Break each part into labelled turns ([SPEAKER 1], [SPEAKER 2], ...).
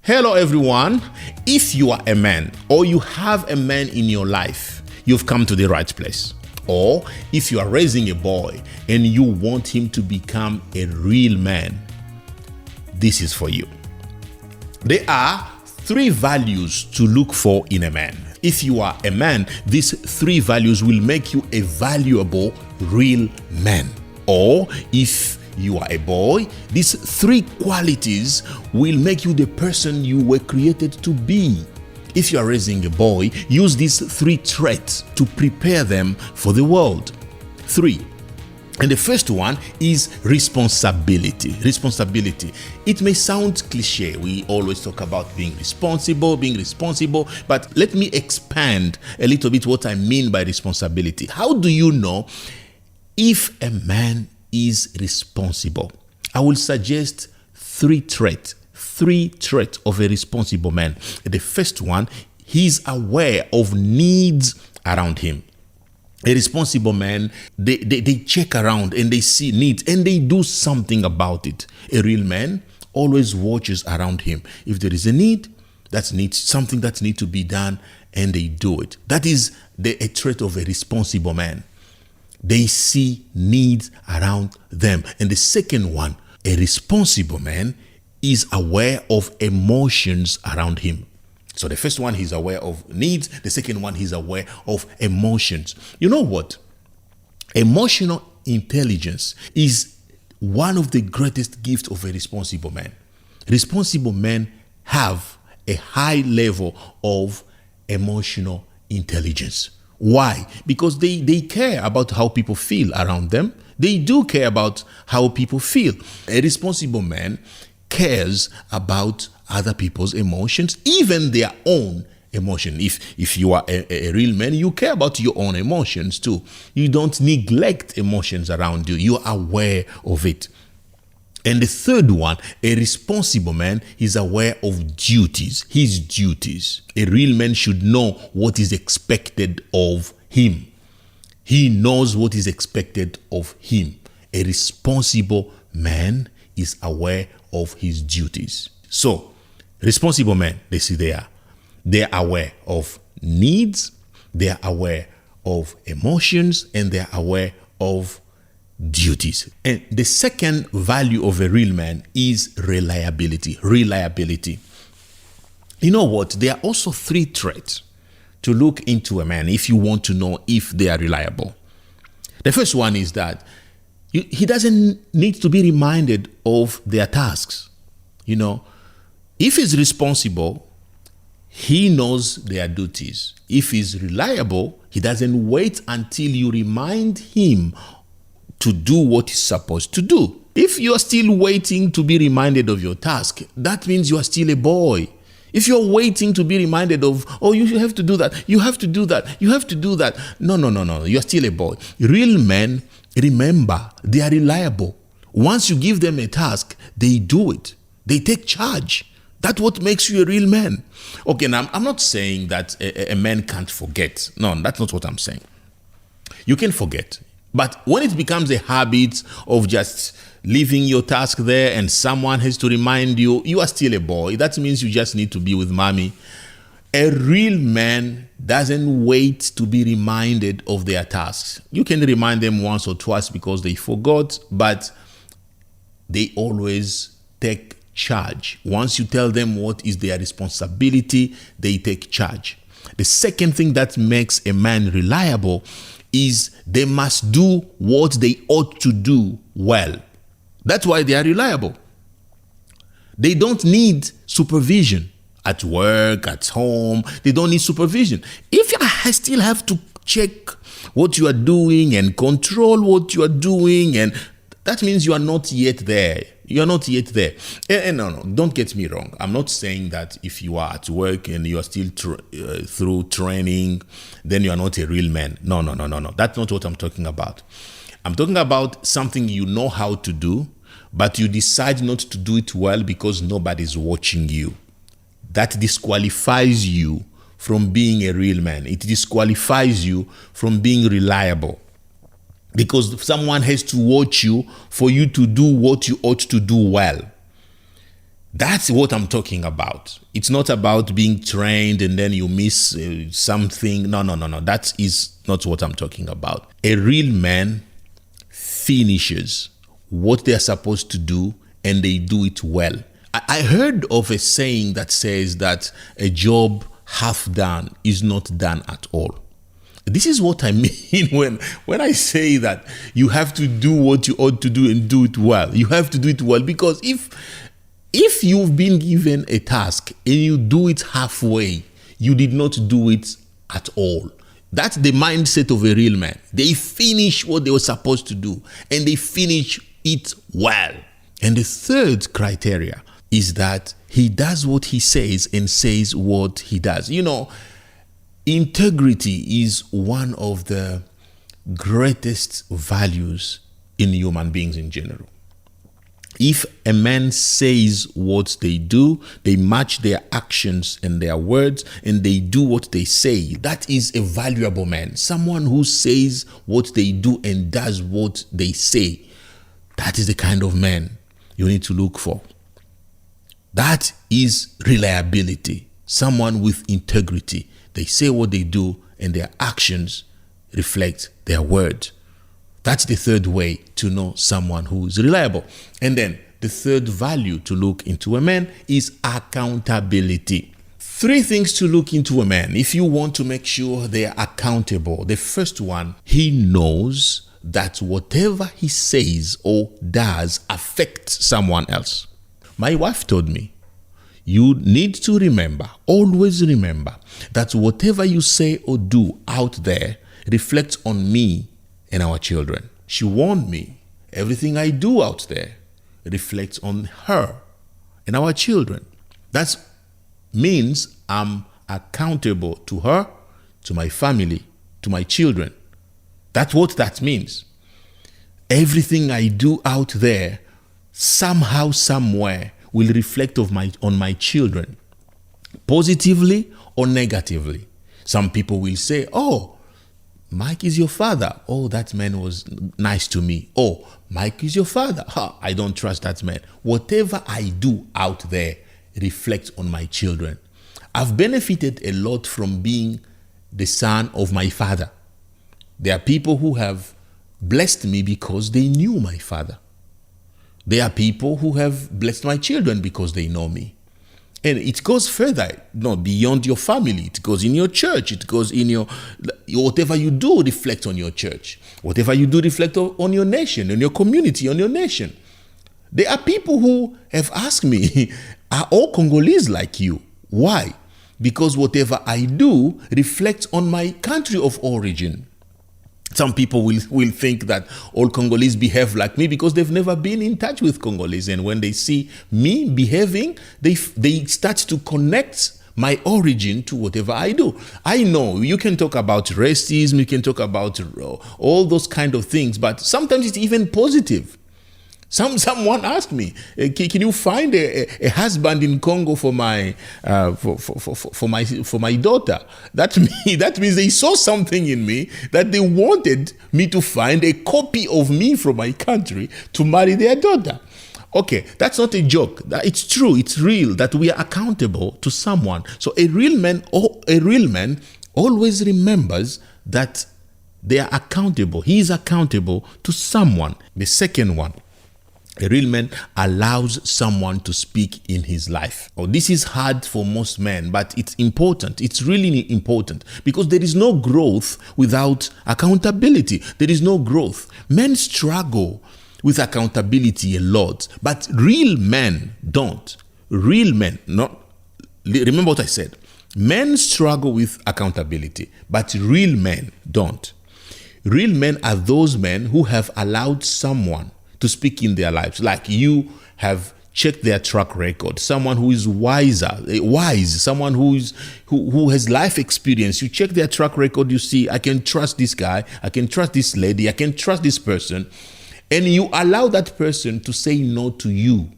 [SPEAKER 1] Hello everyone. If you are a man or you have a man in your life, you've come to the right place. Or if you are raising a boy and you want him to become a real man, this is for you. There are 3 values to look for in a man. If you are a man, these 3 values will make you a valuable real man. Or if you are a boy, these 3 qualities will make you the person you were created to be. If you are raising a boy, use these 3 traits to prepare them for the world. 3. And the first one is responsibility. Responsibility. It may sound cliche. We always talk about being responsible, but let me expand a little bit what I mean by responsibility. How do you know if a man is responsible? I will suggest 3 traits of a responsible man. The first one, he's aware of needs around him. A responsible man, they check around and they see needs and they do something about it. A real man always watches around him. If there is a need, something that needs to be done, and they do it. That is a trait of a responsible man. They see needs around them. And the second one, a responsible man is aware of emotions around him. So the first one, he's aware of needs. The second one, he's aware of emotions. You know what? Emotional intelligence is one of the greatest gifts of a responsible man. Responsible men have a high level of emotional intelligence. Why? Because they care about how people feel around them. They do care about how people feel. A responsible man cares about other people's emotions, even their own emotion. If you are a real man, you care about your own emotions too. You don't neglect emotions around you. You are aware of it. And the third one, a responsible man is aware of duties, his duties. A real man should know what is expected of him. He knows what is expected of him. A responsible man is aware of his duties. So, responsible men, they're aware of needs, they're aware of emotions, and they're aware of duties. And the second value of a real man is reliability. Reliability. You know what? There are also 3 traits to look into a man if you want to know if they are reliable. The first one is that he doesn't need to be reminded of their tasks. You know, if he's responsible, he knows their duties. If he's reliable, he doesn't wait until you remind him to do what he's supposed to do. If you are still waiting to be reminded of your task, that means you are still a boy. If you're waiting to be reminded of, oh, you have to do that, you have to do that, you have to do that. No, you're still a boy. Real men, remember, they are reliable. Once you give them a task, they do it. They take charge. That's what makes you a real man. Okay, now I'm not saying that a man can't forget. No, that's not what I'm saying. You can forget. But when it becomes a habit of just leaving your task there and someone has to remind you, you are still a boy. That means you just need to be with mommy. A real man doesn't wait to be reminded of their tasks. You can remind them once or twice because they forgot, but they always take charge. Once you tell them what is their responsibility, they take charge. The second thing that makes a man reliable is they must do what they ought to do well. That's why they are reliable. They don't need supervision at work, at home. They don't need supervision. If I still have to check what you are doing and control what you are doing, and that means you are not yet there. You are not yet there. And no, don't get me wrong. I'm not saying that if you are at work and you are still through training, then you are not a real man. No. That's not what I'm talking about. I'm talking about something you know how to do, but you decide not to do it well because nobody's watching you. That disqualifies you from being a real man. It disqualifies you from being reliable. Because someone has to watch you for you to do what you ought to do well. That's what I'm talking about. It's not about being trained and then you miss something. No. That is not what I'm talking about. A real man finishes what they're supposed to do and they do it well. I heard of a saying that says that a job half done is not done at all. This is what I mean when I say that you have to do what you ought to do and do it well. You have to do it well, because if you've been given a task and you do it halfway, you did not do it at all. That's the mindset of a real man. They finish what they were supposed to do and they finish it well. And the third criteria is that he does what he says and says what he does. You know, integrity is one of the greatest values in human beings in general. If a man says what they do, they match their actions and their words, and they do what they say, that is a valuable man. Someone who says what they do and does what they say, that is the kind of man you need to look for. That is reliability. Someone with integrity. They say what they do and their actions reflect their word. That's the third way to know someone who is reliable. And then the third value to look into a man is accountability. 3 things to look into a man if you want to make sure they are accountable. The first one, he knows that whatever he says or does affects someone else. My wife told me, you need to remember, always remember, that whatever you say or do out there reflects on me and our children. She warned me, everything I do out there reflects on her and our children. That means I'm accountable to her, to my family, to my children. That's what that means. Everything I do out there, somehow, somewhere, will reflect on my children, positively or negatively. Some people will say, oh, Mike is your father. Oh, that man was nice to me. Oh, Mike is your father. I don't trust that man. Whatever I do out there reflects on my children. I've benefited a lot from being the son of my father. There are people who have blessed me because they knew my father. There are people who have blessed my children because they know me. And it goes further, not beyond your family. It goes in your church. It goes in your, whatever you do reflect on your church. Whatever you do reflect on your nation, on your community, on your nation. There are people who have asked me, are all Congolese like you? Why? Because whatever I do reflects on my country of origin. Some people will think that all Congolese behave like me because they've never been in touch with Congolese. And when they see me behaving, they start to connect my origin to whatever I do. I know you can talk about racism, you can talk about all those kind of things, but sometimes it's even positive. Someone asked me, can you find a husband in Congo for my for my daughter? That means they saw something in me that they wanted me to find a copy of me from my country to marry their daughter. Okay, that's not a joke. It's true. It's real that we are accountable to someone. So a real man always remembers that they are accountable. He is accountable to someone. The second one. A real man allows someone to speak in his life. Oh, this is hard for most men, but it's important. It's really important because there is no growth without accountability. There is no growth. Men struggle with accountability a lot, but real men don't. Real men, remember what I said. Men struggle with accountability, but real men don't. Real men are those men who have allowed someone to speak in their lives, like you have checked their track record. Someone who is wise, someone who has life experience. You check their track record, you see, I can trust this guy, I can trust this lady, I can trust this person, and you allow that person to say no to you.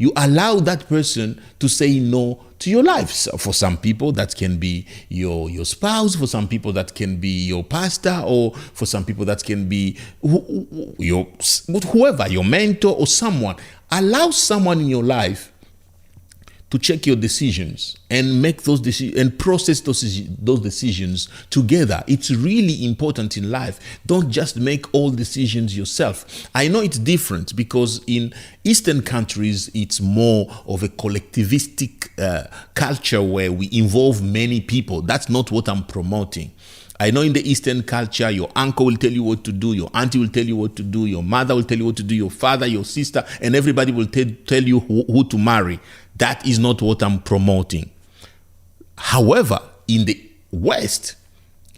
[SPEAKER 1] You allow that person to say no to your life. So for some people, that can be your spouse. For some people, that can be your pastor. Or for some people, that can be whoever, your mentor or someone. Allow someone in your life to check your decisions and make those decisions and process those decisions together. It's really important in life. Don't just make all decisions yourself. I know it's different because in Eastern countries, it's more of a collectivistic culture where we involve many people. That's not what I'm promoting. I know in the Eastern culture, your uncle will tell you what to do, your auntie will tell you what to do, your mother will tell you what to do, your father, your sister, and everybody will tell you who to marry. That is not what I'm promoting. However, in the West,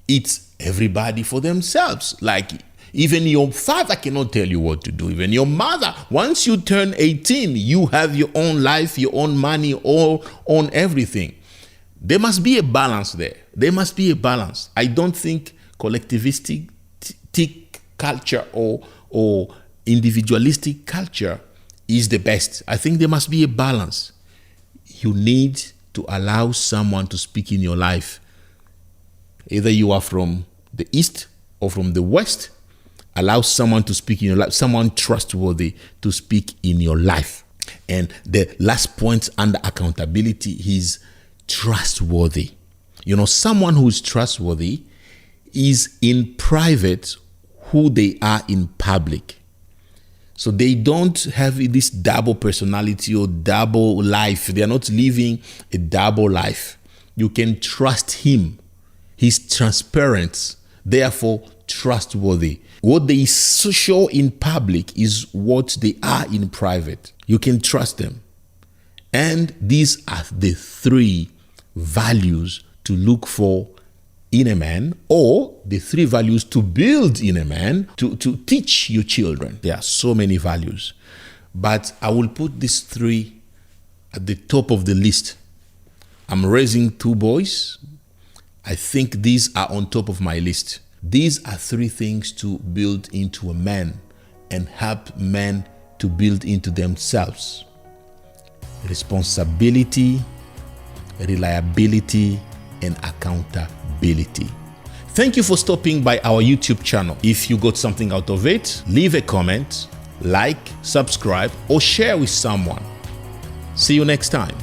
[SPEAKER 1] it's everybody for themselves. Like, even your father cannot tell you what to do. Even your mother. Once you turn 18, you have your own life, your own money, all on everything. There must be a balance there. There must be a balance. I don't think collectivistic culture or individualistic culture is the best. I think there must be a balance. You need to allow someone to speak in your life. Either you are from the East or from the West, allow someone to speak in your life, someone trustworthy to speak in your life. And the last point under accountability is trustworthy. You know, someone who is trustworthy is in private who they are in public. So they don't have this double personality or double life. They are not living a double life. You can trust him. He's transparent, therefore trustworthy. What they show in public is what they are in private. You can trust them. And these are the three values to look for in a man, or the three values to build in a man, to teach your children. There are so many values, but I will put these three at the top of the list. I'm raising 2 boys. I think these are on top of my list. These are 3 things to build into a man and help men to build into themselves: responsibility, reliability, and accountability. Thank you for stopping by our YouTube channel. If you got something out of it, leave a comment, like, subscribe, or share with someone. See you next time.